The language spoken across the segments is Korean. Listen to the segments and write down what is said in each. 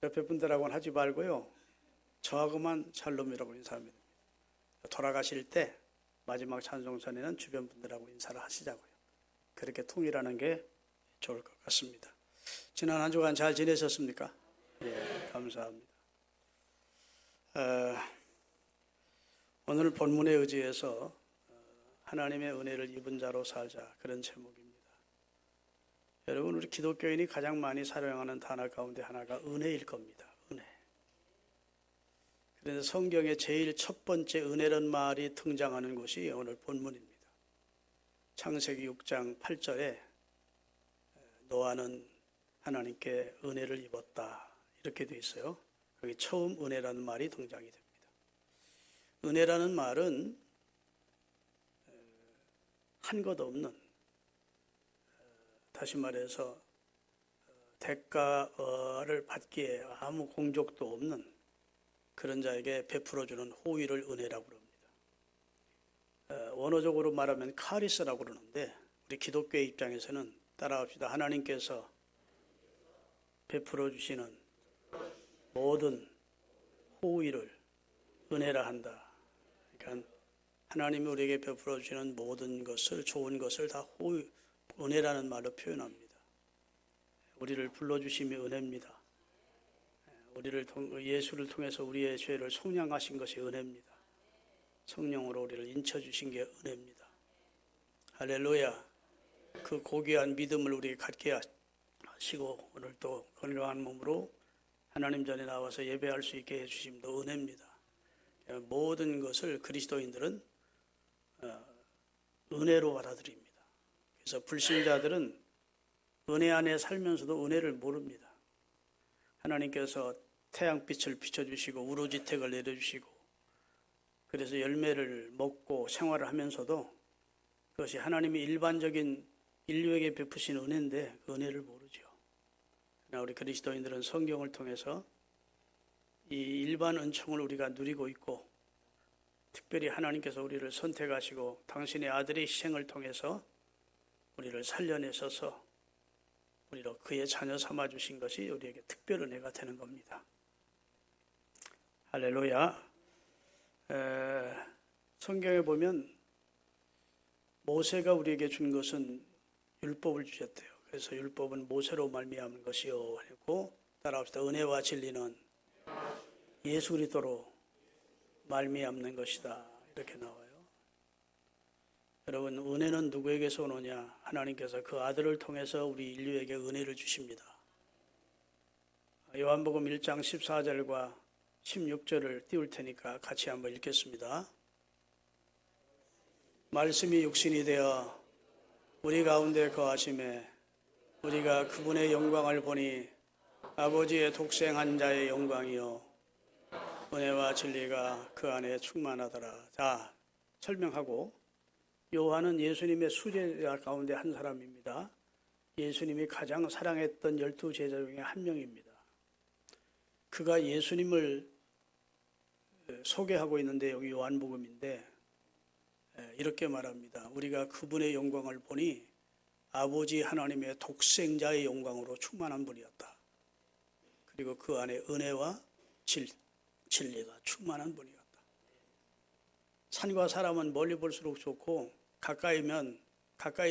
옆에 분들하고는 하지 말고요. 저하고만 샬롬이라고 인사합니다. 돌아가실 때 마지막 찬송 전에는 주변 분들하고 인사를 하시자고요. 그렇게 통일하는 게 좋을 것 같습니다. 지난 한 주간 잘 지내셨습니까? 예, 감사합니다. 오늘 본문에 의지해서 하나님의 은혜를 입은 자로 살자, 그런 제목입니다. 여러분, 우리 기독교인이 가장 많이 사용하는 단어 가운데 하나가 은혜일 겁니다. 은혜. 그래서 성경의 제일 첫 번째 은혜란 말이 등장하는 곳이 오늘 본문입니다. 창세기 6장 8절에 노아는 하나님께 은혜를 입었다, 이렇게 돼 있어요. 여기 처음 은혜라는 말이 등장이 됩니다. 은혜라는 말은 한 것 없는, 다시 말해서 대가를 받기에 아무 공적도 없는 그런 자에게 베풀어주는 호의를 은혜라고 그럽니다. 원어적으로 말하면 카리스라고 그러는데 우리 기독교의 입장에서는 따라합시다. 하나님께서 베풀어 주시는 모든 호의를 은혜라 한다. 그러니까 하나님이 우리에게 베풀어 주시는 모든 것을, 좋은 것을 다 은혜라는 말로 표현합니다. 우리를 불러주심이 은혜입니다. 예수를 통해서 우리의 죄를 속량하신 것이 은혜입니다. 성령으로 우리를 인쳐주신 게 은혜입니다. 할렐루야. 그 고귀한 믿음을 우리에게 갖게 하시고 오늘 또 건강한 몸으로 하나님 전에 나와서 예배할 수 있게 해주심도 은혜입니다. 모든 것을 그리스도인들은 은혜로 받아들입니다. 그래서 불신자들은 은혜 안에 살면서도 은혜를 모릅니다. 하나님께서 태양빛을 비춰주시고 우로지택을 내려주시고 그래서 열매를 먹고 생활을 하면서도 그것이 하나님이 일반적인 인류에게 베푸신 은혜인데 그 은혜를 모르죠. 그러나 우리 그리스도인들은 성경을 통해서 이 일반 은총을 우리가 누리고 있고 특별히 하나님께서 우리를 선택하시고 당신의 아들의 희생을 통해서 우리를 살려내셔서 우리로 그의 자녀 삼아주신 것이 우리에게 특별 은혜가 되는 겁니다. 할렐루야. 성경에 보면 모세가 우리에게 준 것은 율법을 주셨대요. 그래서 율법은 모세로 말미암은 것이요 하고 따라합시다. 은혜와 진리는 예수 그리스도로 말미암는 것이다, 이렇게 나와요. 여러분, 은혜는 누구에게서 오느냐? 하나님께서 그 아들을 통해서 우리 인류에게 은혜를 주십니다. 요한복음 1장 14절과 16절을 띄울 테니까 같이 한번 읽겠습니다. 말씀이 육신이 되어 우리 가운데 거하심에 우리가 그분의 영광을 보니 아버지의 독생한 자의 영광이요 은혜와 진리가 그 안에 충만하더라. 자, 설명하고, 요한은 예수님의 수제자 가운데 한 사람입니다. 예수님이 가장 사랑했던 12제자 중에 한 명입니다. 그가 예수님을 소개하고 있는데 여기 요한복음인데 이렇게 말합니다. 우리가 그분의 영광을 보니 아버지 하나님의 독생자의 영광으로 충만한 분이었다. 그리고 그 안에 은혜와 진리가 충만한 분이었다. 산과 사람은 멀리 볼수록 좋고 가까이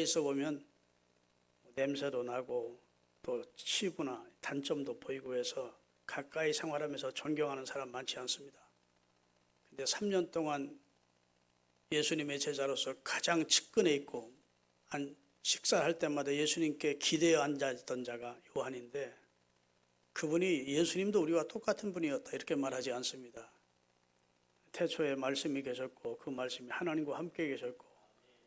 있어 보면 냄새도 나고 또 치부나 단점도 보이고 해서 가까이 생활하면서 존경하는 사람 많지 않습니다. 근데 3년 동안 예수님의 제자로서 가장 측근에 있고 식사할 때마다 예수님께 기대어 앉아있던 자가 요한인데 그분이 예수님도 우리와 똑같은 분이었다, 이렇게 말하지 않습니다. 태초에 말씀이 계셨고 그 말씀이 하나님과 함께 계셨고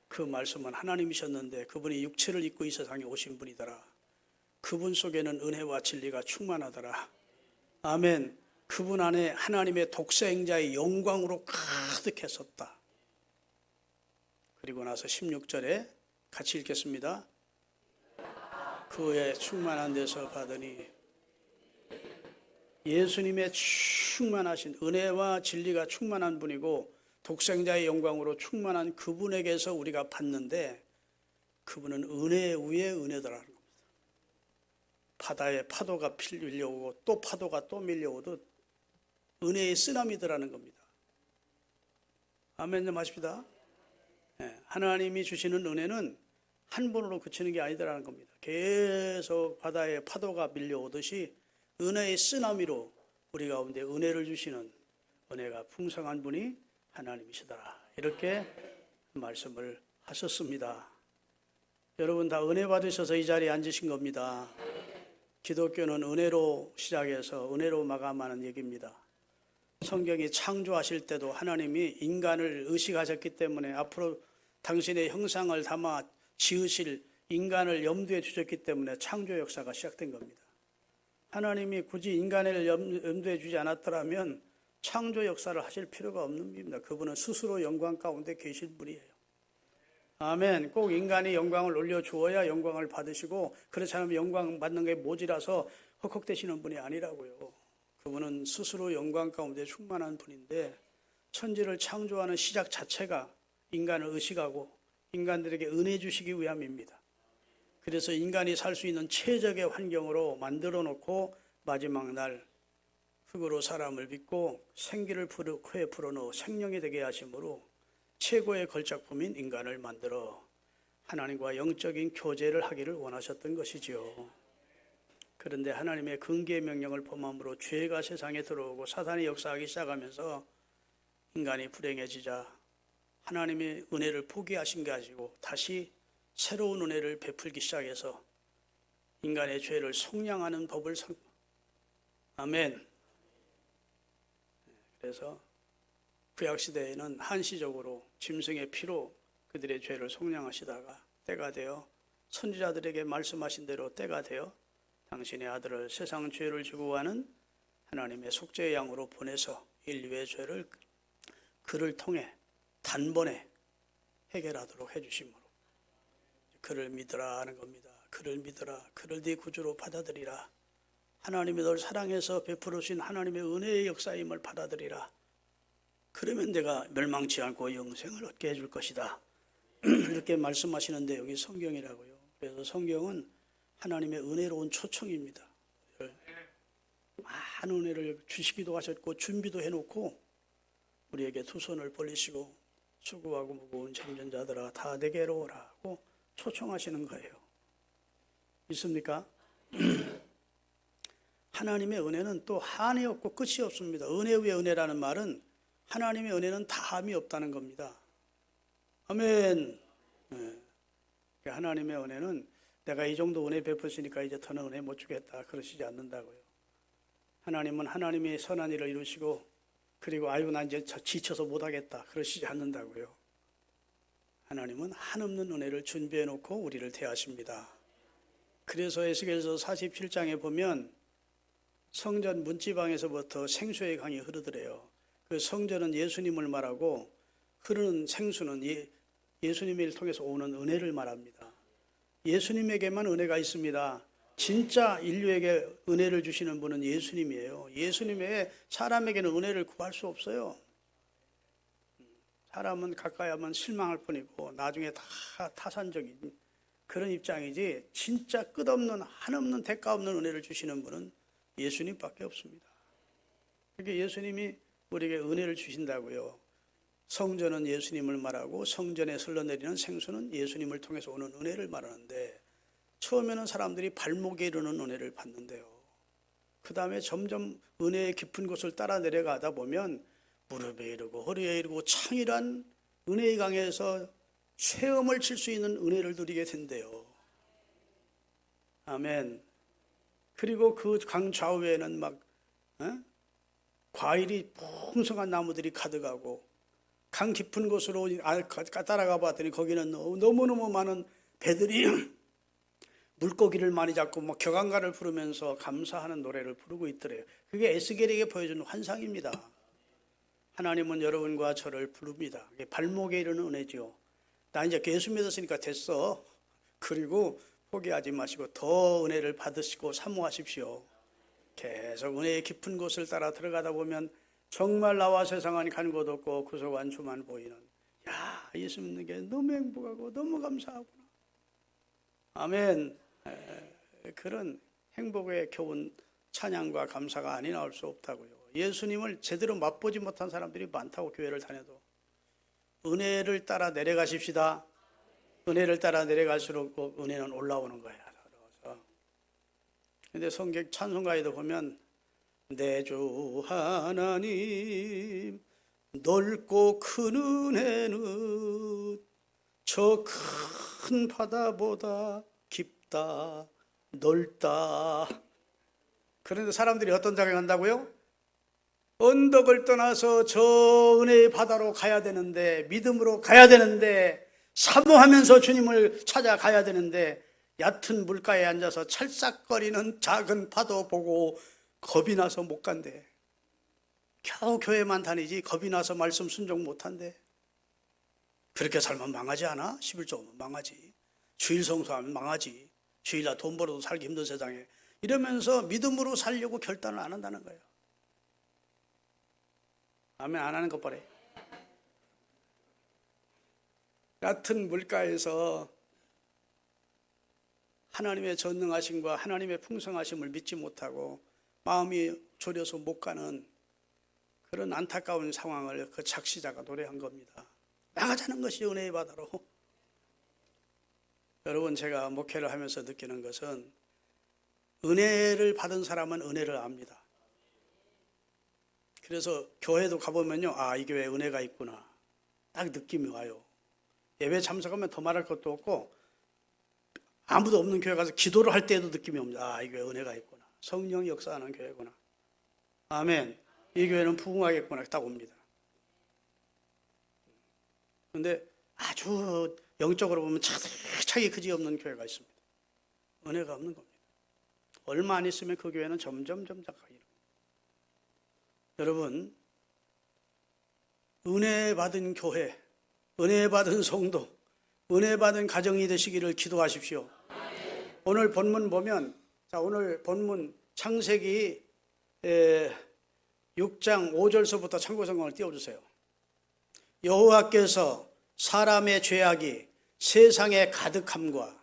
그 말씀은 하나님이셨는데 그분이 육체를 입고 이 세상에 오신 분이더라. 그분 속에는 은혜와 진리가 충만하더라. 아멘. 그분 안에 하나님의 독생자의 영광으로 가득했었다. 그리고 나서 16절에 같이 읽겠습니다. 그의 충만한 데서 받으니 예수님의 충만하신 은혜와 진리가 충만한 분이고 독생자의 영광으로 충만한 그분에게서 우리가 받는데 그분은 은혜 위에 은혜더라는 겁니다. 바다에 파도가 밀려오고 또 파도가 또 밀려오듯 은혜의 쓰나미더라는 겁니다. 아멘 좀 하십시다. 하나님이 주시는 은혜는 한 번으로 그치는 게 아니더라는 겁니다. 계속 바다에 파도가 밀려오듯이 은혜의 쓰나미로 우리 가운데 은혜를 주시는 은혜가 풍성한 분이 하나님이시더라. 이렇게 말씀을 하셨습니다. 여러분 다 은혜 받으셔서 이 자리에 앉으신 겁니다. 기독교는 은혜로 시작해서 은혜로 마감하는 얘기입니다. 성경이 창조하실 때도 하나님이 인간을 의식하셨기 때문에 앞으로 당신의 형상을 담아 지으실 인간을 염두에 두셨기 때문에 창조 역사가 시작된 겁니다. 하나님이 굳이 인간을 염두에 주지 않았더라면 창조 역사를 하실 필요가 없는 분입니다. 그분은 스스로 영광 가운데 계신 분이에요. 아멘. 꼭 인간이 영광을 올려주어야 영광을 받으시고 그렇지 않으면 영광 받는 게 모자라서 헉헉대시는 분이 아니라고요. 그분은 스스로 영광 가운데 충만한 분인데 천지를 창조하는 시작 자체가 인간을 의식하고 인간들에게 은혜 주시기 위함입니다. 그래서 인간이 살 수 있는 최적의 환경으로 만들어 놓고 마지막 날 흙으로 사람을 빚고 생기를 코에 불어넣어 생명이 되게 하심으로 최고의 걸작품인 인간을 만들어 하나님과 영적인 교제를 하기를 원하셨던 것이지요. 그런데 하나님의 금기의 명령을 범함으로 죄가 세상에 들어오고 사단이 역사하기 시작하면서 인간이 불행해지자 하나님의 은혜를 포기하신 게 아니고 다시 새로운 은혜를 베풀기 시작해서 인간의 죄를 속량하는 법을 아멘. 그래서 구약시대에는 한시적으로 짐승의 피로 그들의 죄를 속량하시다가 때가 되어 선지자들에게 말씀하신 대로 때가 되어 당신의 아들을 세상 죄를 지고 가는 하나님의 속죄의 양으로 보내서 인류의 죄를 그를 통해 단번에 해결하도록 해주심으로 그를 믿으라 하는 겁니다. 그를 믿으라. 그를 네 구주로 받아들이라. 하나님이 널 사랑해서 베풀으신 하나님의 은혜의 역사임을 받아들이라. 그러면 내가 멸망치 않고 영생을 얻게 해줄 것이다. 이렇게 말씀하시는데 여기 성경이라고요. 그래서 성경은 하나님의 은혜로운 초청입니다. 많은 은혜를 주시기도 하셨고 준비도 해놓고 우리에게 두 손을 벌리시고 수고하고 무거운 짐진 자들아 다 내게로 오라고 초청하시는 거예요. 믿습니까? 하나님의 은혜는 또 한이 없고 끝이 없습니다. 은혜 위에 은혜라는 말은 하나님의 은혜는 다함이 없다는 겁니다. 아멘. 하나님의 은혜는 내가 이 정도 은혜 베푸시니까 이제 더는 은혜 못 주겠다 그러시지 않는다고요. 하나님은 하나님의 선한 일을 이루시고 그리고 아유 난 이제 지쳐서 못하겠다 그러시지 않는다고요. 하나님은 한없는 은혜를 준비해 놓고 우리를 대하십니다. 그래서 에스겔서 47장에 보면 성전 문지방에서부터 생수의 강이 흐르더래요. 그 성전은 예수님을 말하고 흐르는 생수는 예수님을 통해서 오는 은혜를 말합니다. 예수님에게만 은혜가 있습니다. 진짜 인류에게 은혜를 주시는 분은 예수님이에요. 예수님의 사람에게는 은혜를 구할 수 없어요. 사람은 가까이 하면 실망할 뿐이고 나중에 다 타산적인 그런 입장이지 진짜 끝없는 한없는 대가 없는 은혜를 주시는 분은 예수님밖에 없습니다. 그러니까 예수님이 우리에게 은혜를 주신다고요. 성전은 예수님을 말하고 성전에 흘러내리는 생수는 예수님을 통해서 오는 은혜를 말하는데 처음에는 사람들이 발목에 이르는 은혜를 받는데요. 그 다음에 점점 은혜의 깊은 곳을 따라 내려가다 보면 무릎에 이르고 허리에 이르고 창이란 은혜의 강에서 쇠음을 칠 수 있는 은혜를 누리게 된대요. 아멘. 그리고 그 강 좌우에는 막 과일이 풍성한 나무들이 가득하고 강 깊은 곳으로 따라가 봤더니 거기는 너무너무 많은 배들이 물고기를 많이 잡고 뭐 격앙가를 부르면서 감사하는 노래를 부르고 있더래요. 그게 에스겔에게 보여주는 환상입니다. 하나님은 여러분과 저를 부릅니다. 발목에 이르는 은혜죠. 나 이제 예수 믿었으니까 됐어. 그리고 포기하지 마시고 더 은혜를 받으시고 사모하십시오. 계속 은혜의 깊은 곳을 따라 들어가다 보면 정말 나와 세상은 간 곳 없고 구속한 주만 보이는 야 예수 믿는 게 너무 행복하고 너무 감사하구나. 아멘. 그런 행복에 겨운 찬양과 감사가 아니 나올 수 없다고요. 예수님을 제대로 맛보지 못한 사람들이 많다고, 교회를 다녀도. 은혜를 따라 내려가십시다. 은혜를 따라 내려갈수록 그 은혜는 올라오는 거야. 그런데 성경 찬송가에도 보면 내 주 하나님 넓고 큰 은혜는 저 큰 바다보다 깊다 넓다. 그런데 사람들이 어떤 작용한다고요? 언덕을 떠나서 저 은혜의 바다로 가야 되는데, 믿음으로 가야 되는데, 사모하면서 주님을 찾아가야 되는데, 얕은 물가에 앉아서 찰싹거리는 작은 파도 보고 겁이 나서 못 간대. 겨우 교회만 다니지 겁이 나서 말씀 순종 못한대. 그렇게 살면 망하지 않아? 11조 오면 망하지. 주일 성수하면 망하지. 주일날 돈 벌어도 살기 힘든 세상에 이러면서 믿음으로 살려고 결단을 안 한다는 거예요. 아멘. 안 하는 것 봐래. 얕은 물가에서 하나님의 전능하심과 하나님의 풍성하심을 믿지 못하고 마음이 졸여서 못 가는 그런 안타까운 상황을 그 작시자가 노래한 겁니다. 나가자는 것이 은혜의 바다로. 여러분, 제가 목회를 하면서 느끼는 것은 은혜를 받은 사람은 은혜를 압니다. 그래서 교회도 가보면요, 아, 이 교회에 은혜가 있구나, 딱 느낌이 와요. 예배 참석하면 더 말할 것도 없고, 아무도 없는 교회 가서 기도를 할 때에도 느낌이 옵니다. 아, 이 교회에 은혜가 있구나, 성령이 역사하는 교회구나, 아멘, 이 교회는 부흥하겠구나, 딱 옵니다. 그런데 아주 영적으로 보면 차기 그지없는 교회가 있습니다. 은혜가 없는 겁니다. 얼마 안 있으면 그 교회는 점점 가기로. 여러분, 은혜 받은 교회, 은혜 받은 성도, 은혜 받은 가정이 되시기를 기도하십시오. 오늘 본문 보면, 자, 오늘 본문 창세기 6장 5절서부터 참고성경을 띄워주세요. 여호와께서 사람의 죄악이 세상에 가득함과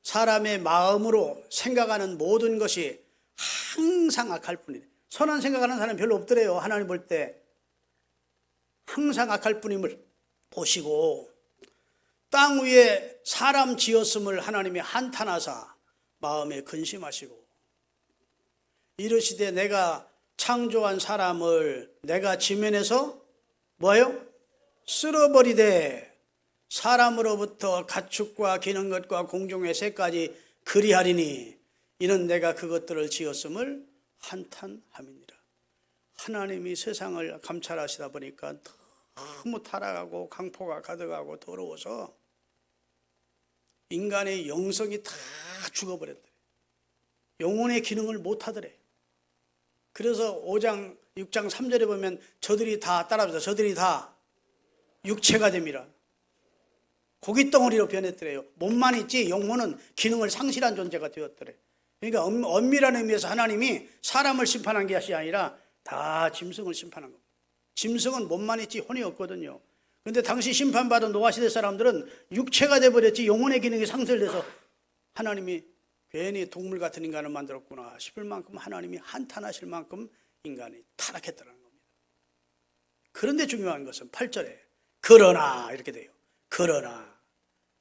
사람의 마음으로 생각하는 모든 것이 항상 악할 뿐이래. 선한 생각하는 사람이 별로 없더래요. 하나님 볼 때 항상 악할 뿐임을 보시고 땅 위에 사람 지었음을 하나님이 한탄하사 마음에 근심하시고 이르시되 내가 창조한 사람을 내가 지면에서 뭐예요? 쓸어버리되 사람으로부터 가축과 기는 것과 공중의 새까지 그리하리니 이는 내가 그것들을 지었음을 한탄함이니라. 하나님이 세상을 감찰하시다 보니까 너무 타락하고 강포가 가득하고 더러워서 인간의 영성이 다 죽어버렸대. 영혼의 기능을 못하더래. 그래서 5장 6장 3절에 보면 저들이 다 따라합니다. 저들이 다 육체가 됩니다. 고깃덩어리로 변했더래요. 몸만 있지 영혼은 기능을 상실한 존재가 되었더래. 그러니까 엄밀한 의미에서 하나님이 사람을 심판한 것이 아니라 다 짐승을 심판한 겁니다. 짐승은 몸만 있지 혼이 없거든요. 그런데 당시 심판받은 노아시대 사람들은 육체가 돼버렸지 영혼의 기능이 상실돼서 하나님이 괜히 동물 같은 인간을 만들었구나 싶을 만큼 하나님이 한탄하실 만큼 인간이 타락했다는 겁니다. 그런데 중요한 것은 8절에 그러나 이렇게 돼요. 그러나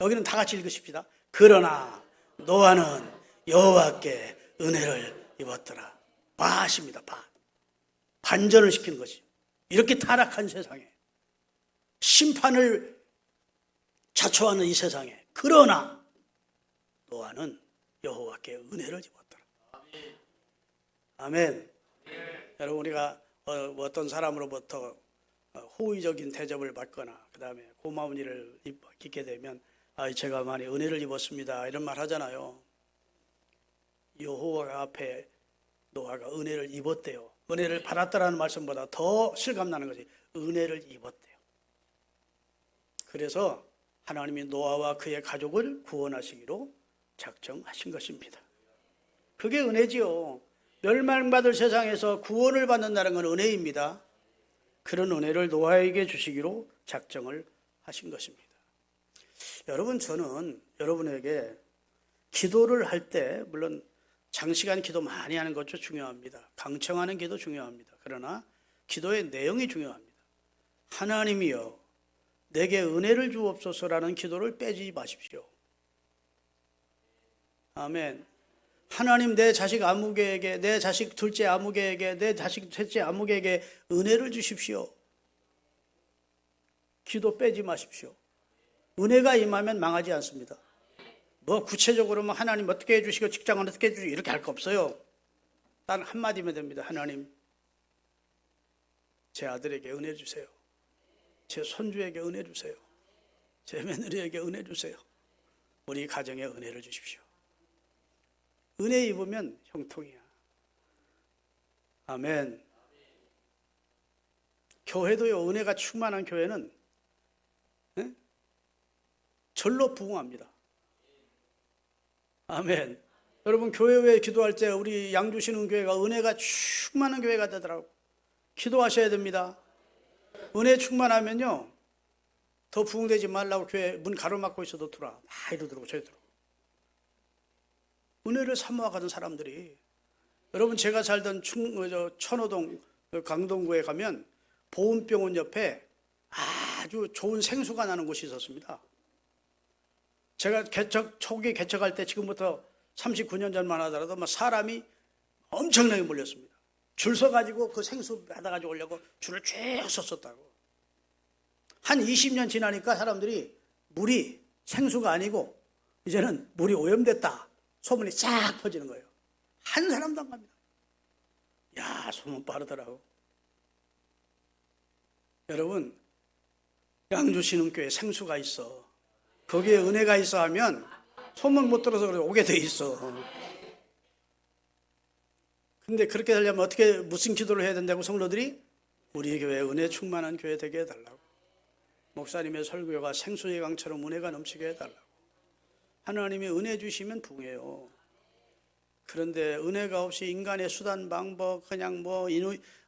여기는 다 같이 읽으십시다. 그러나 노아는 여호와께 은혜를 입었더라. 하십니다. 반전을 시키는 것이. 이렇게 타락한 세상에 심판을 자초하는 이 세상에 그러나 노아는 여호와께 은혜를 입었더라. 아멘. 여러분, 우리가 어떤 사람으로부터 호의적인 대접을 받거나 그 다음에 고마운 일을 입게 되면 제가 많이 은혜를 입었습니다 이런 말 하잖아요. 여호와 앞에 노아가 은혜를 입었대요. 은혜를 받았다라는 말씀보다 더 실감나는 것이 은혜를 입었대요. 그래서 하나님이 노아와 그의 가족을 구원하시기로 작정하신 것입니다. 그게 은혜지요. 멸망받을 세상에서 구원을 받는다는 건 은혜입니다. 그런 은혜를 노아에게 주시기로 작정을 하신 것입니다. 여러분, 저는 여러분에게 기도를 할 때 물론 장시간 기도 많이 하는 것도 중요합니다. 강청하는 기도 중요합니다. 그러나 기도의 내용이 중요합니다. 하나님이여 내게 은혜를 주옵소서라는 기도를 빼지 마십시오. 아멘. 하나님 내 자식 아무개에게, 내 자식 둘째 아무개에게, 내 자식 셋째 아무개에게 은혜를 주십시오. 기도 빼지 마십시오. 은혜가 임하면 망하지 않습니다. 뭐 구체적으로 뭐 하나님 어떻게 해주시고 직장은 어떻게 해주시고 이렇게 할 거 없어요. 단 한마디면 됩니다. 하나님 제 아들에게 은혜 주세요. 제 손주에게 은혜 주세요. 제 며느리에게 은혜 주세요. 우리 가정에 은혜를 주십시오. 은혜 입으면 형통이야. 아멘. 교회도요, 은혜가 충만한 교회는 절로 부흥합니다. 아멘. 여러분 교회 외에 기도할 때 우리 양주시는 교회가 은혜가 충만한 교회가 되더라고. 기도하셔야 됩니다. 은혜 충만하면요 더 부흥되지 말라고 교회 문 가로막고 있어도 들어와. 많이도 들어오고 저희 들어오고. 은혜를 사모하는 사람들이, 여러분 제가 살던 천호동 강동구에 가면 보훈병원 옆에 아주 좋은 생수가 나는 곳이 있었습니다. 제가 초기 개척할 때 지금부터 39년 전만 하더라도 막 사람이 엄청나게 몰렸습니다. 줄 서가지고 그 생수 받아가지고 오려고 줄을 쭉 섰었다고. 한 20년 지나니까 사람들이 물이 생수가 아니고 이제는 물이 오염됐다 소문이 쫙 퍼지는 거예요. 한 사람도 안 갑니다. 야, 소문 빠르더라고. 여러분 양주신흥교회 생수가 있어. 거기에 은혜가 있어 하면 소문 못 들어서 그래 오게 돼 있어. 근데 그렇게 되려면 어떻게 무슨 기도를 해야 된다고 성도들이? 우리 교회 은혜 충만한 교회 되게 해달라고. 목사님의 설교가 생수의 강처럼 은혜가 넘치게 해달라고. 하나님이 은혜 주시면 부흥해요. 그런데 은혜가 없이 인간의 수단 방법 그냥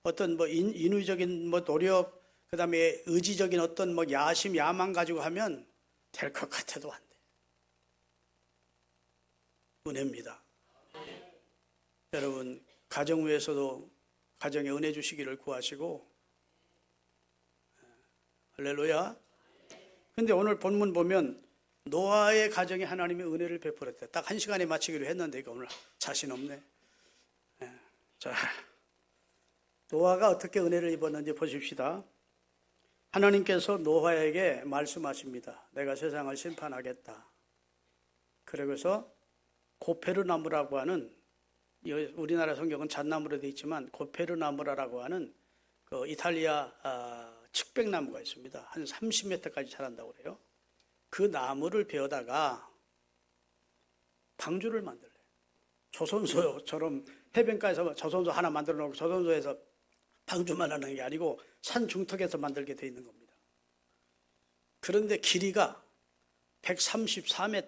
어떤 인위적인 노력 그다음에 의지적인 어떤 야심 야망 가지고 하면 될 것 같아도 안 돼. 은혜입니다. 여러분 가정 위에서도 가정에 은혜 주시기를 구하시고, 할렐루야. 근데 오늘 본문 보면 노아의 가정에 하나님이 은혜를 베풀었대. 딱 1시간에 마치기로 했는데 이거 오늘 자신 없네. 자, 노아가 어떻게 은혜를 입었는지 보십시다. 하나님께서 노아에게 말씀하십니다. 내가 세상을 심판하겠다. 그러고서 고페르나무라고 하는, 우리나라 성경은 잣나무로 되어 있지만 고페르나무라고 하는 그 이탈리아 측백나무가 있습니다. 한 30m까지 자란다고 그래요. 그 나무를 베어다가 방주를 만들래. 조선소처럼 해변가에서 조선소 하나 만들어 놓고 조선소에서 방주만 하는 게 아니고 산 중턱에서 만들게 돼 있는 겁니다. 그런데 길이가 134m,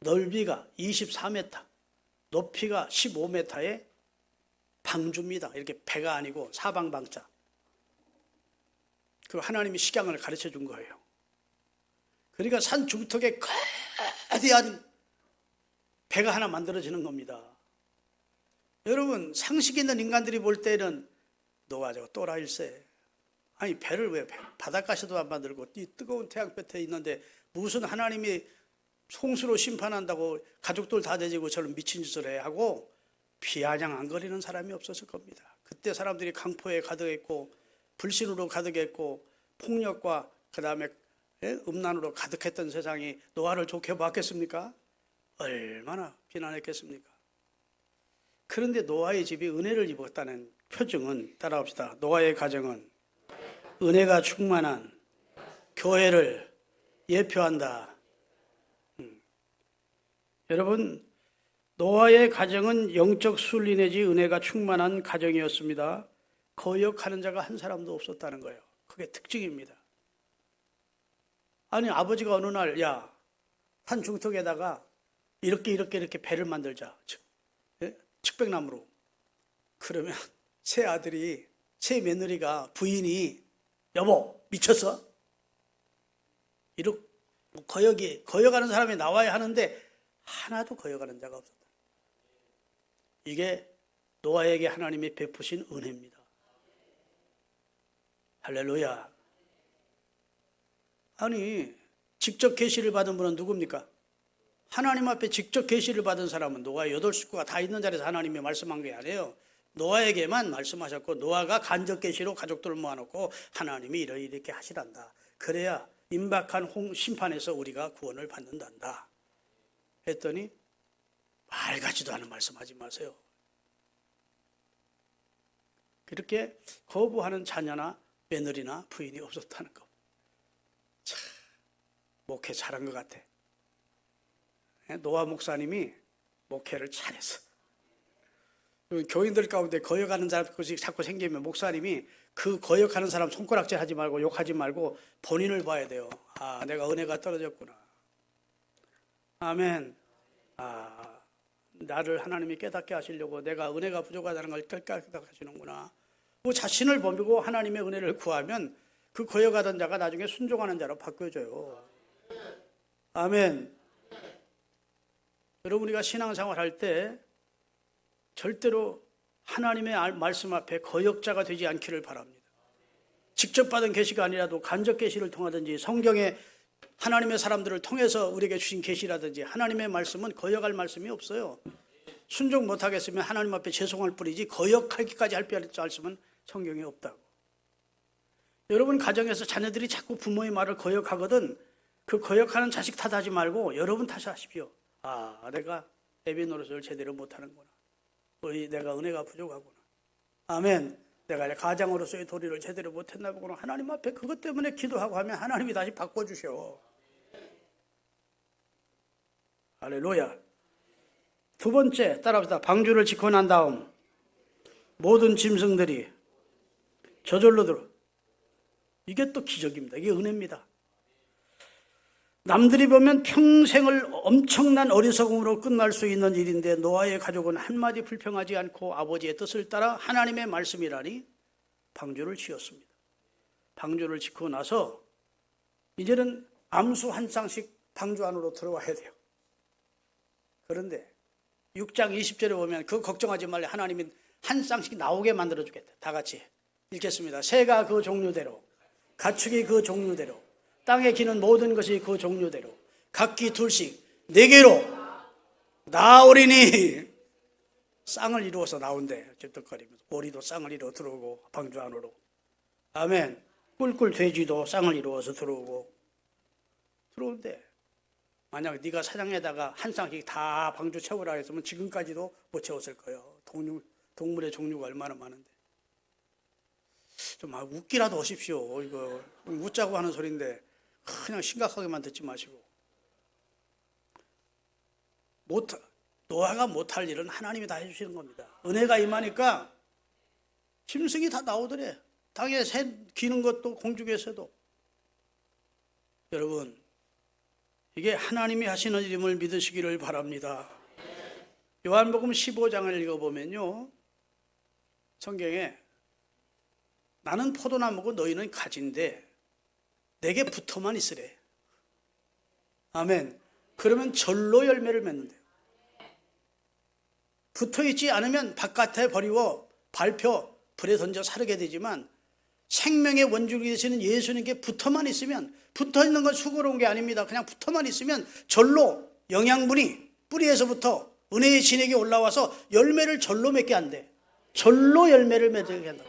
넓이가 24m, 높이가 15m의 방주입니다. 이렇게 배가 아니고 사방방자. 그 하나님이 식양을 가르쳐 준 거예요. 그러니까 산 중턱에 거대한 배가 하나 만들어지는 겁니다. 여러분 상식 있는 인간들이 볼 때는 노아 저거 또라일세. 아니 배를 왜 바닷가에서도 안 만들고 이 뜨거운 태양볕에 있는데 무슨 하나님이 홍수로 심판한다고 가족들 다 데리고 저런 미친 짓을 해 하고 비아냥안거리는 사람이 없었을 겁니다. 그때 사람들이 강포에 가득했고 불신으로 가득했고 폭력과 그 다음에 음란으로 가득했던 세상이 노아를 좋게 봤겠습니까? 얼마나 비난했겠습니까? 그런데 노아의 집이 은혜를 입었다는 표징은, 따라합시다. 노아의 가정은 은혜가 충만한 교회를 예표한다. 여러분 노아의 가정은 영적 순리 내지 은혜가 충만한 가정이었습니다. 거역하는 자가 한 사람도 없었다는 거예요. 그게 특징입니다. 아니 아버지가 어느 날 야, 산 중턱에다가 이렇게 배를 만들자. 측백나무로. 그러면 새 아들이, 새 며느리가, 부인이 여보 미쳤어? 이렇게 거역하는 사람이 나와야 하는데 하나도 거역하는 자가 없었다. 이게 노아에게 하나님이 베푸신 은혜입니다. 할렐루야. 아니, 직접 계시를 받은 분은 누굽니까? 하나님 앞에 직접 계시를 받은 사람은 노아 8식구가 다 있는 자리에서 하나님이 말씀한 게 아니에요. 노아에게만 말씀하셨고, 노아가 간접 계시로 가족들을 모아놓고 하나님이 이렇게 하시란다. 그래야 임박한 심판에서 우리가 구원을 받는단다 했더니 말 같지도 않은 말씀하지 마세요. 그렇게 거부하는 자녀나 며느리나 부인이 없었다는 거. 참, 목회 잘한 것 같아. 노아 목사님이 목회를 잘했어. 교인들 가운데 거역하는 사람이 자꾸 생기면 목사님이 그 거역하는 사람 손가락질 하지 말고 욕하지 말고 본인을 봐야 돼요. 아, 내가 은혜가 떨어졌구나. 아멘. 아, 나를 하나님이 깨닫게 하시려고 내가 은혜가 부족하다는 걸 깨닫게 하시는구나. 그 자신을 보고 하나님의 은혜를 구하면 그 거역하던 자가 나중에 순종하는 자로 바뀌어져요. 아멘. 여러분, 우리가 신앙생활 할 때 절대로 하나님의 말씀 앞에 거역자가 되지 않기를 바랍니다. 직접 받은 계시가 아니라도 간접 계시를 통하든지 성경에 하나님의 사람들을 통해서 우리에게 주신 계시라든지 하나님의 말씀은 거역할 말씀이 없어요. 순종 못하겠으면 하나님 앞에 죄송할 뿐이지 거역하기까지 할 말씀은 성경에 없다고. 여러분 가정에서 자녀들이 자꾸 부모의 말을 거역하거든 그 거역하는 자식 탓하지 말고 여러분 탓하십시오. 아, 내가 애비 노릇을 제대로 못하는구나. 내가 은혜가 부족하구나. 아멘. 내가 가장으로서의 도리를 제대로 못했나 보구나. 하나님 앞에 그것 때문에 기도하고 하면 하나님이 다시 바꿔주셔. 할렐루야. 두 번째, 따라합시다. 방주를 짓고 난 다음 모든 짐승들이 저절로 들어. 이게 또 기적입니다. 이게 은혜입니다. 남들이 보면 평생을 엄청난 어리석음으로 끝날 수 있는 일인데 노아의 가족은 한마디 불평하지 않고 아버지의 뜻을 따라 하나님의 말씀이라니 방주를 지었습니다. 방주를 짓고 나서 이제는 암수 한 쌍씩 방주 안으로 들어와야 돼요. 그런데 6장 20절에 보면 그거 걱정하지 말래. 하나님이 한 쌍씩 나오게 만들어주겠다. 다 같이 읽겠습니다. 새가 그 종류대로, 가축이 그 종류대로, 땅에 기는 모든 것이 그 종류대로 각기 둘씩 4개로 나오리니. 쌍을 이루어서 나온대. 찝떡거리면서 오리도 쌍을 이루어 들어오고 방주 안으로. 아멘. 꿀꿀 돼지도 쌍을 이루어서 들어오고 들어온대. 만약 네가 사장에다가 한 쌍씩 다 방주 채우라 했으면 지금까지도 못 채웠을 거예요. 동물의 종류가 얼마나 많은데. 좀 웃기라도 하십시오. 이거 웃자고 하는 소리인데 그냥 심각하게만 듣지 마시고. 노아가 못할 일은 하나님이 다 해주시는 겁니다. 은혜가 임하니까 짐승이 다 나오더래. 땅에 새 기는 것도 공중에서도. 여러분, 이게 하나님이 하시는 일임을 믿으시기를 바랍니다. 요한복음 15장을 읽어보면요, 성경에 나는 포도나무고 너희는 가지인데 내게 붙어만 있으래. 아멘. 그러면 절로 열매를 맺는데요. 붙어있지 않으면 바깥에 버리고 발표 불에 던져 사르게 되지만 생명의 원줄이 되시는 예수님께 붙어만 있으면, 붙어있는 건 수고로운 게 아닙니다. 그냥 붙어만 있으면 절로 영양분이 뿌리에서부터 은혜의 진액이 올라와서 열매를 절로 맺게 한대. 절로 열매를 맺게 한다.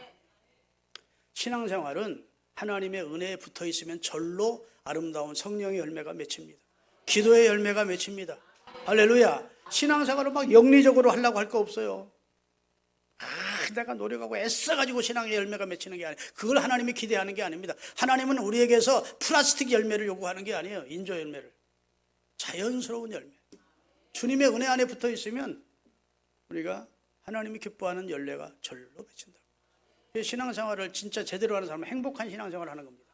신앙생활은 하나님의 은혜에 붙어 있으면 절로 아름다운 성령의 열매가 맺힙니다. 기도의 열매가 맺힙니다. 할렐루야. 신앙생활을 막 영리적으로 하려고 할 거 없어요. 내가 노력하고 애써가지고 신앙의 열매가 맺히는 게 아니에요. 그걸 하나님이 기대하는 게 아닙니다. 하나님은 우리에게서 플라스틱 열매를 요구하는 게 아니에요. 인조 열매를. 자연스러운 열매. 주님의 은혜 안에 붙어 있으면 우리가 하나님이 기뻐하는 열매가 절로 맺힌다. 신앙생활을 진짜 제대로 하는 사람은 행복한 신앙생활을 하는 겁니다.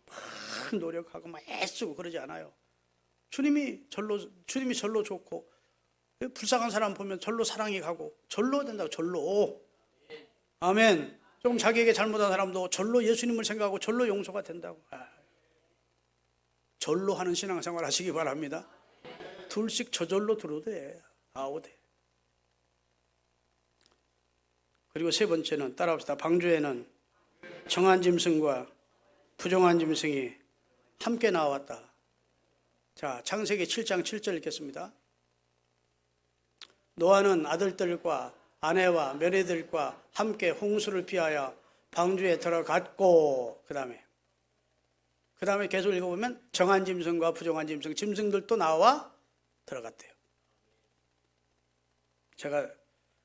막 노력하고 막 애쓰고 그러지 않아요. 주님이 절로 좋고, 불쌍한 사람 보면 절로 사랑이 가고 절로 된다고. 절로. 아멘. 조금 자기에게 잘못한 사람도 절로 예수님을 생각하고 절로 용서가 된다고. 절로 하는 신앙생활 하시기 바랍니다. 둘씩 저절로 들어도 돼. 아오대. 그리고 세 번째는 따라합시다. 방주에는 정한 짐승과 부정한 짐승이 함께 나왔다. 자, 창세기 7장 7절 읽겠습니다. 노아는 아들들과 아내와 며느리들과 함께 홍수를 피하여 방주에 들어갔고, 그 다음에 계속 읽어보면 정한 짐승과 부정한 짐승, 짐승들도 나와 들어갔대요. 제가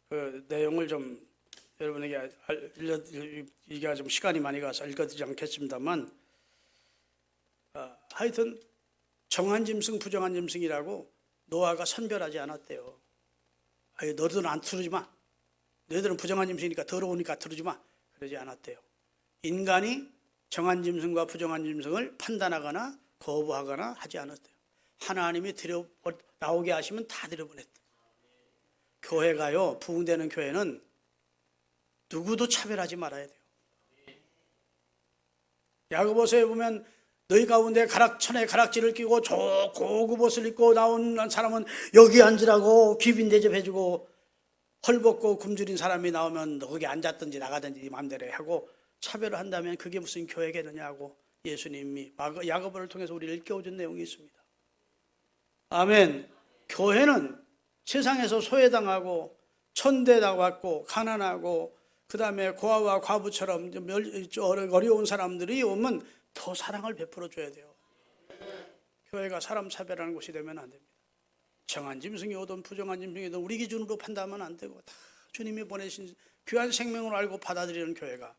그 내용을 좀 여러분에게 이게 좀 시간이 많이 가서 읽어드리지 않겠습니다만, 하여튼 정한 짐승, 부정한 짐승이라고 노아가 선별하지 않았대요. 너희들은 안 들어오지 마. 너희들은 부정한 짐승이니까 더러우니까 들어오지 마. 그러지 않았대요. 인간이 정한 짐승과 부정한 짐승을 판단하거나 거부하거나 하지 않았대요. 하나님이 나오게 하시면 다 들여보냈대요. 교회가요, 부흥되는 교회는 누구도 차별하지 말아야 돼요. 야고보서에 보면 너희 가운데 천에 가락지를 끼고 고급 옷을 입고 나온 사람은 여기 앉으라고 귀빈 대접해주고, 헐벗고 굶주린 사람이 나오면 너 거기 앉았든지 나가든지 네 마음대로 하고 차별을 한다면 그게 무슨 교회겠느냐고 예수님이 야고보를 통해서 우리를 일깨워준 내용이 있습니다. 아멘. 교회는 세상에서 소외당하고 천대당받고 가난하고 그 다음에 고아와 과부처럼 어려운 사람들이 오면 더 사랑을 베풀어 줘야 돼요. 교회가 사람 차별하는 곳이 되면 안 됩니다. 정한 짐승이 오든 부정한 짐승이 오든 우리 기준으로 판단하면 안 되고, 다 주님이 보내신 귀한 생명으로 알고 받아들이는 교회가,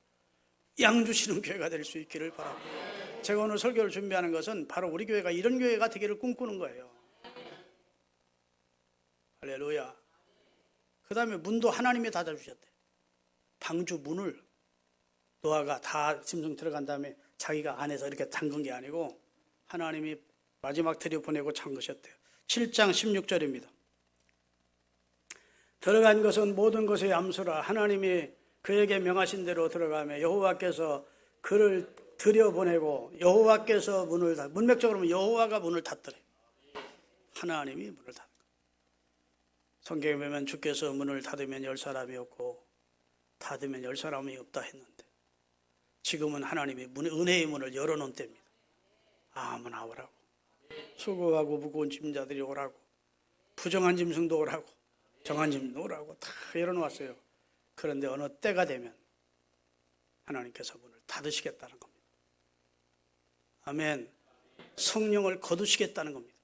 양 주시는 교회가 될 수 있기를 바랍니다. 제가 오늘 설교를 준비하는 것은 바로 우리 교회가 이런 교회가 되기를 꿈꾸는 거예요. 할렐루야. 그 다음에 문도 하나님이 닫아주셨대. 방주 문을 노아가 다 짐승 들어간 다음에 자기가 안에서 이렇게 잠근 게 아니고 하나님이 마지막 들여보내고 잠그셨대요. 7장 16절입니다. 들어간 것은 모든 것의 암수라 하나님이 그에게 명하신 대로 들어가며 여호와께서 그를 들여보내고 여호와께서 문을 닫. 문맥적으로 보면 여호와가 문을 닫더래. 하나님이 문을 닫는 거예요. 성경에 보면 주께서 문을 닫으면 열 사람이 없고 닫으면 열 사람이 없다 했는데, 지금은 하나님이 은혜의 문을 열어놓은 때입니다. 아무나 오라고, 수고하고 무거운 짐자들이 오라고, 부정한 짐승도 오라고, 정한 짐승도 오라고 다 열어놓았어요. 그런데 어느 때가 되면 하나님께서 문을 닫으시겠다는 겁니다. 아멘. 성령을 거두시겠다는 겁니다.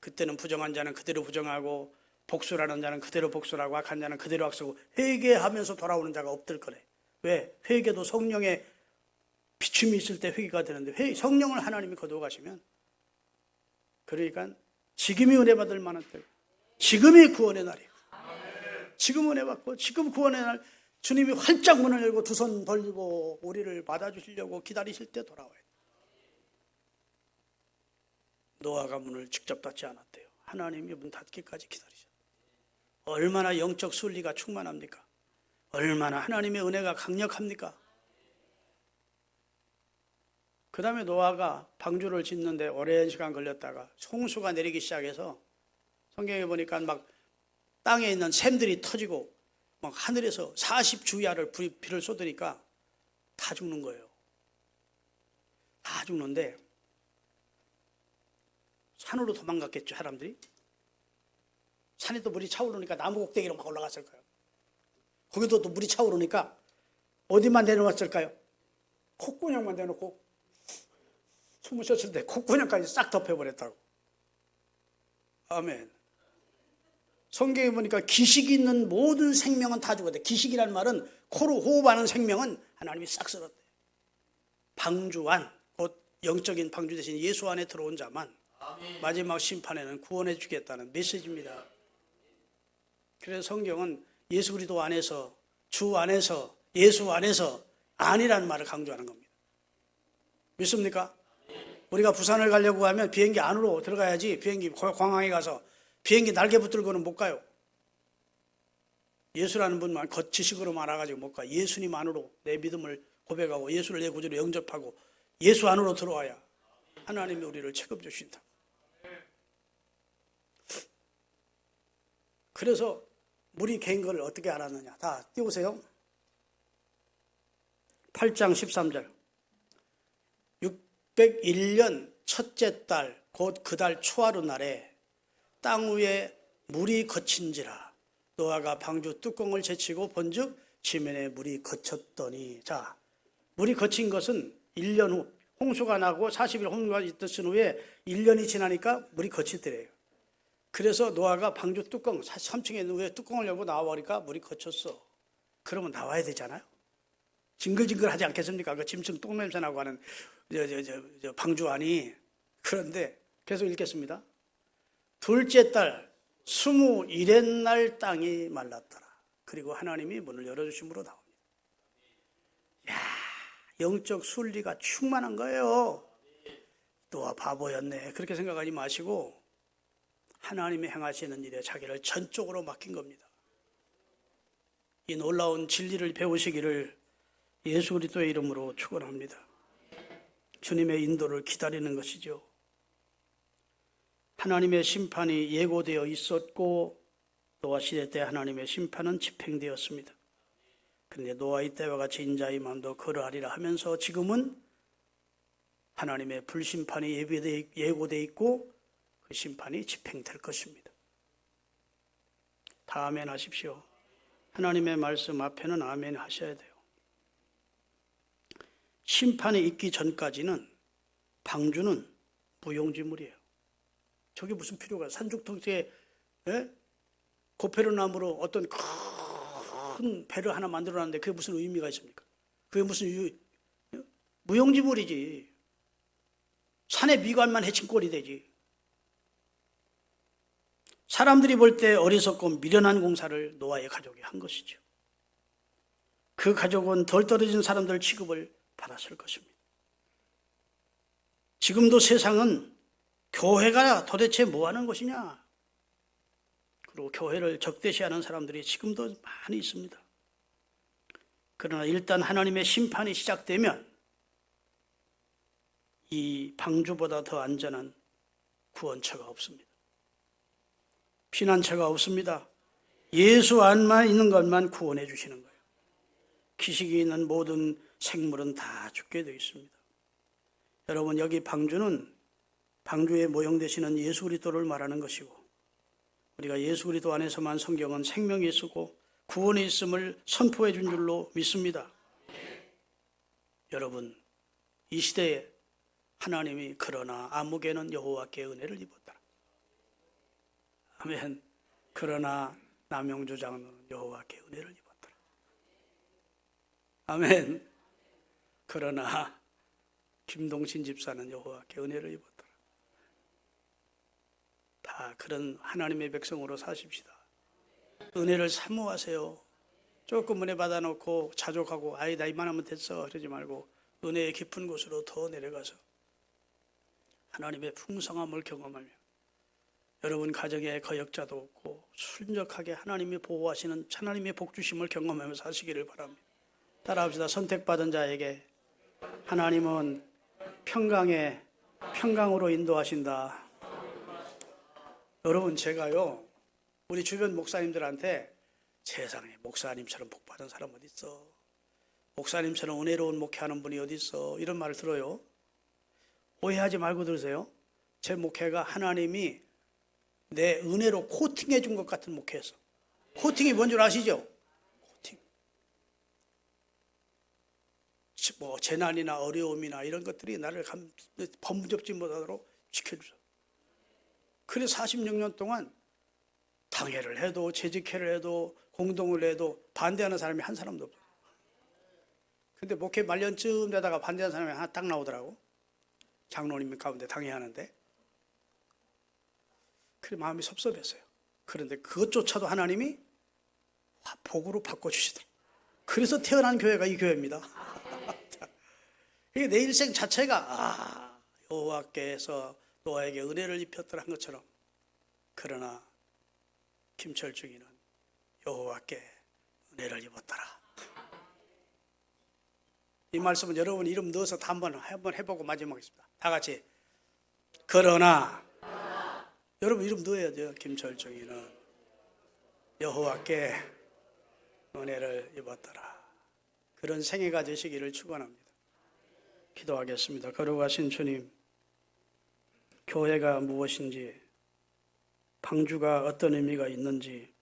그때는 부정한 자는 그대로 부정하고 복수라는 자는 그대로 복수라고 악한 자는 그대로 악수고 회개하면서 돌아오는 자가 없을 거래. 왜? 회개도 성령의 비춤이 있을 때 회개가 되는데 성령을 하나님이 거두어 가시면, 그러니까 지금이 은혜 받을 만한 때, 지금이 구원의 날이에요. 지금 은혜 받고 지금 구원의 날, 주님이 활짝 문을 열고 두 손 벌리고 우리를 받아주시려고 기다리실 때 돌아와야 돼요. 노아가 문을 직접 닫지 않았대요. 하나님이 문 닫기까지 기다리셨어요. 얼마나 영적 순리가 충만합니까? 얼마나 하나님의 은혜가 강력합니까? 그 다음에 노아가 방주를 짓는데 오랜 시간 걸렸다가 홍수가 내리기 시작해서 성경에 보니까 막 땅에 있는 샘들이 터지고 막 하늘에서 40주야를 비를 쏟으니까 다 죽는 거예요. 다 죽는데 산으로 도망갔겠죠, 사람들이. 산에 또 물이 차오르니까 나무 꼭대기로 막 올라갔을 거예요. 거기도 또 물이 차오르니까 어디만 내려놨을까요? 콧구녕만 내놓고 숨을 쉬었을 때 콧구녕까지 싹 덮여버렸다고. 아멘. 성경에 보니까 기식이 있는 모든 생명은 다 죽었대. 기식이라는 말은 코로 호흡하는 생명은 하나님이 싹 쓸었대. 방주 안, 곧 영적인 방주 대신 예수 안에 들어온 자만 마지막 심판에는 구원해 주겠다는 메시지입니다. 그래서 성경은 예수 그리스도 안에서, 주 안에서, 예수 안에서 안이라는 말을 강조하는 겁니다. 믿습니까? 우리가 부산을 가려고 하면 비행기 안으로 들어가야지, 비행기 공항에 가서 비행기 날개 붙들고는 못 가요. 예수라는 분만 지식으로 알아가지고 못 가. 예수님 안으로 내 믿음을 고백하고 예수를 내 구주로 영접하고 예수 안으로 들어와야 하나님이 우리를 책임 주신다. 그래서 물이 개인 걸 어떻게 알았느냐. 다 띄우세요. 8장 13절. 601년 첫째 달 곧 그 달 초하루 날에 땅 위에 물이 거친지라 노아가 방주 뚜껑을 제치고 본즉 지면에 물이 거쳤더니. 자, 물이 거친 것은 1년 후 홍수가 나고 40일 홍수가 있었은 후에 1년이 지나니까 물이 거치더래요. 그래서 노아가 방주 뚜껑 3층에 있는 위에 뚜껑을 열고 나와버리니까 물이 거쳤어. 그러면 나와야 되잖아요. 징글징글하지 않겠습니까? 그 짐승 똥냄새 나고 하는 방주 안이. 그런데 계속 읽겠습니다. 둘째 달 21의 날 땅이 말랐더라. 그리고 하나님이 문을 열어주심으로 나옵니다. 야, 영적 순리가 충만한 거예요. 노아 바보였네. 그렇게 생각하지 마시고 하나님이 행하시는 일에 자기를 전적으로 맡긴 겁니다. 이 놀라운 진리를 배우시기를 예수 그리스도의 이름으로 축원합니다. 주님의 인도를 기다리는 것이죠. 하나님의 심판이 예고되어 있었고 노아 시대 때 하나님의 심판은 집행되었습니다. 그런데 노아의 때와 같이 인자의 마음도 그러하리라 하면서 지금은 하나님의 불심판이 예고되어 있고 그 심판이 집행될 것입니다. 다 아멘 하십시오. 하나님의 말씀 앞에는 아멘 하셔야 돼요. 심판이 있기 전까지는 방주는 무용지물이에요. 저게 무슨 필요가. 산죽통에 고페르나무로 어떤 큰 배를 하나 만들어놨는데 그게 무슨 의미가 있습니까? 그게 무슨 무용지물이지. 산의 미관만 해친 꼴이 되지. 사람들이 볼 때 어리석고 미련한 공사를 노아의 가족이 한 것이죠. 그 가족은 덜 떨어진 사람들 취급을 받았을 것입니다. 지금도 세상은 교회가 도대체 뭐 하는 것이냐? 그리고 교회를 적대시하는 사람들이 지금도 많이 있습니다. 그러나 일단 하나님의 심판이 시작되면 이 방주보다 더 안전한 구원처가 없습니다. 피난처가 없습니다. 예수 안만 있는 것만 구원해 주시는 거예요. 기식이 있는 모든 생물은 다 죽게 되어 있습니다. 여러분, 여기 방주는 방주에 모형되시는 예수 그리스도를 말하는 것이고 우리가 예수 그리스도 안에서만 성경은 생명이 있고 구원이 있음을 선포해 준 줄로 믿습니다. 여러분, 이 시대에 하나님이 그러나 아무개는 여호와께 은혜를 입었다. 아멘. 그러나 남영주 장로는 여호와께 은혜를 입었다. 아멘. 그러나 김동신 집사는 여호와께 은혜를 입었다. 다 그런 하나님의 백성으로 사십시다. 은혜를 사모하세요. 조금 은혜 받아놓고 자족하고 아이 나 이만하면 됐어 그러지 말고 은혜의 깊은 곳으로 더 내려가서 하나님의 풍성함을 경험하며 여러분 가정에 거역자도 없고 순적하게 하나님이 보호하시는 하나님의 복주심을 경험하며 사시기를 바랍니다. 따라합시다. 선택받은 자에게 하나님은 평강으로 인도하신다. 여러분, 제가요 우리 주변 목사님들한테 세상에 목사님처럼 복받은 사람 어디 있어? 목사님처럼 은혜로운 목회하는 분이 어디 있어? 이런 말을 들어요. 오해하지 말고 들으세요. 제 목회가 하나님이 내 은혜로 코팅해 준 것 같은 목회였어. 코팅이 뭔 줄 아시죠? 코팅. 뭐 재난이나 어려움이나 이런 것들이 나를 범접지 못하도록 지켜주죠. 그래서 46년 동안 당회를 해도 재직회를 해도 공동을 해도 반대하는 사람이 한 사람도 없어요. 근데 목회 말년쯤 되다가 반대하는 사람이 하나 딱 나오더라고. 장로님 가운데 당회하는데. 그래 마음이 섭섭했어요. 그런데 그것조차도 하나님이 복으로 바꿔주시더라고요. 그래서 태어난 교회가 이 교회입니다. 내 일생 자체가 여호와께서 노아에게 은혜를 입혔더라 한 것처럼 그러나 김철중이는 여호와께 은혜를 입었더라. 이 말씀은 여러분 이름 넣어서 다 한번 해보고 마지막이겠습니다. 다 같이 그러나 여러분 이름 넣어야 돼요. 김철중이는 여호와께 은혜를 입었더라. 그런 생애가 되시기를 축원합니다. 기도하겠습니다. 거룩하신 주님, 교회가 무엇인지, 방주가 어떤 의미가 있는지,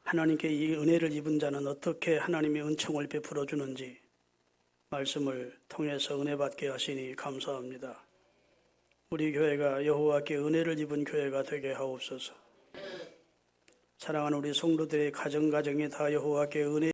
하나님께 이 은혜를 입은 자는 어떻게 하나님의 은총을 베풀어 주는지 말씀을 통해서 은혜 받게 하시니 감사합니다. 우리 교회가 여호와께 은혜를 입은 교회가 되게 하옵소서. 사랑하는 우리 성도들의 가정가정이 다 여호와께 은혜